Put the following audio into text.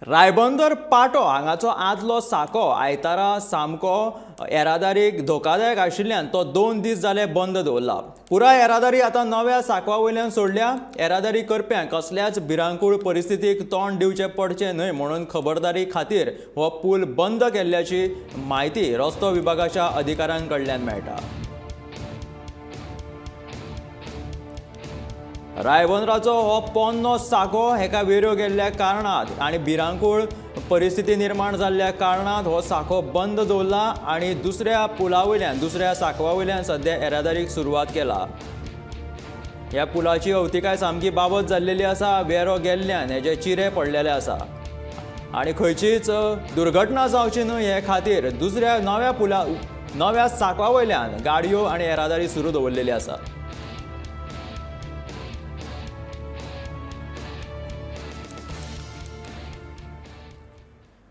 रायबंदर पाटो हांगाचो आदलो साको आयतारा सामको येरादारीक धोकादायक आशिल्ल्यान तो 2 दीस जाले बंद दवरला। पुराय येरादारी आतां नव्या साकवा वयल्यान सोडल्या। येरादारी करप्यांक कसल्याच भिरांकूळ परिस्थितीक तोंड दिवचें पडचें न्हय म्हणून खबरदारी खातीर हो पूल बंद केल्ल्याची म्हायती रस्तो विभागाच्या अधिकाऱ्यां कडल्यान मेळटा। रायबंदराचो हो पोन्नो साको हेका वेऱ्यो गेल्ल्या कारणात आनी भिरांकूळ परिस्थिती निर्माण जाल्ल्या कारणात हो साको बंद दवरला आनी दुसऱ्या पुला वयल्यान दुसऱ्या साकवा वयल्यान सद्या येरादारीक सुरवात केला। ह्या पुलाची अवतिकाय सामकी बाबत जाल्लेली आसा। वेरो गेल्ल्यान हेजे चिरे पडलेले आसा आनी खंयचीच दुर्घटना जावची न्हय हे खातीर दुसऱ्या नव्या साकवा वयल्यान गाडयो आनी येरादारी सुरू दवरलेली आसा।